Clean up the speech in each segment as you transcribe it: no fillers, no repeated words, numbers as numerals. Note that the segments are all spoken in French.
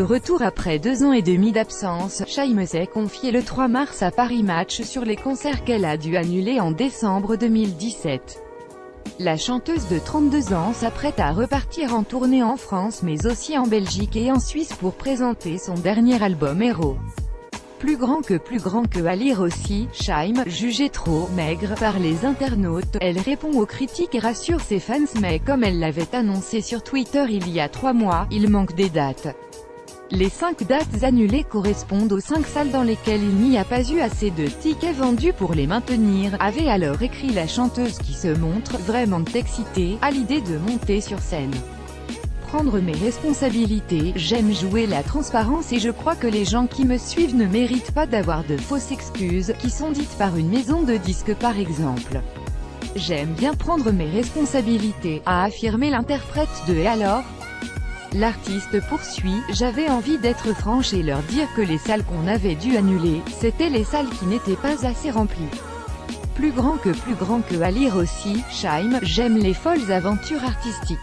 retour après 2 ans et demi d'absence, Shaim s'est confiée le 3 mars à Paris Match sur les concerts qu'elle a dû annuler en décembre 2017. La chanteuse de 32 ans s'apprête à repartir en tournée en France mais aussi en Belgique et en Suisse pour présenter son dernier album Héros. Plus grand que à lire aussi, Shaim, jugée trop maigre par les internautes, elle répond aux critiques et rassure ses fans mais comme elle l'avait annoncé sur Twitter il y a 3 mois, il manque des dates. Les 5 dates annulées correspondent aux 5 salles dans lesquelles il n'y a pas eu assez de tickets vendus pour les maintenir, avait alors écrit la chanteuse qui se montre vraiment excitée à l'idée de monter sur scène. Prendre mes responsabilités, j'aime jouer la transparence et je crois que les gens qui me suivent ne méritent pas d'avoir de fausses excuses, qui sont dites par une maison de disques par exemple. J'aime bien prendre mes responsabilités, a affirmé l'interprète de Et alors ? L'artiste poursuit, j'avais envie d'être franche et leur dire que les salles qu'on avait dû annuler, c'étaient les salles qui n'étaient pas assez remplies. Plus grand que à lire aussi, Shaim, j'aime les folles aventures artistiques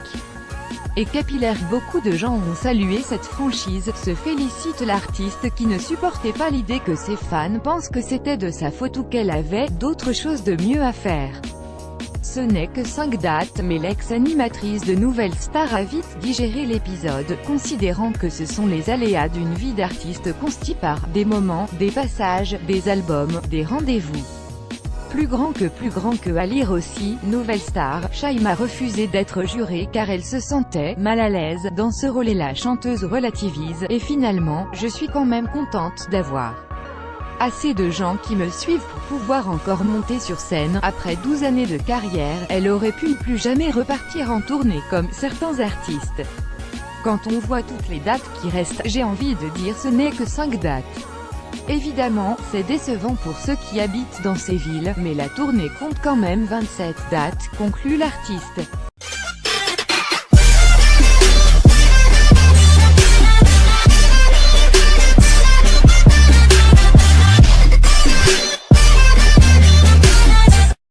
et capillaires. Beaucoup de gens ont salué cette franchise, se félicite l'artiste qui ne supportait pas l'idée que ses fans pensent que c'était de sa faute ou qu'elle avait d'autres choses de mieux à faire. Ce n'est que 5 dates, mais l'ex-animatrice de Nouvelle Star a vite digéré l'épisode, considérant que ce sont les aléas d'une vie d'artiste constituée par des moments, des passages, des albums, des rendez-vous. Plus grand que à lire aussi, Nouvelle Star, Shaim a refusé d'être jurée car elle se sentait mal à l'aise dans ce rôle et la chanteuse relativise, et finalement, je suis quand même contente d'avoir assez de gens qui me suivent pour pouvoir encore monter sur scène. Après 12 années de carrière, elle aurait pu ne plus jamais repartir en tournée comme certains artistes. Quand on voit toutes les dates qui restent, j'ai envie de dire ce n'est que 5 dates. Évidemment, c'est décevant pour ceux qui habitent dans ces villes, mais la tournée compte quand même 27 dates, conclut l'artiste.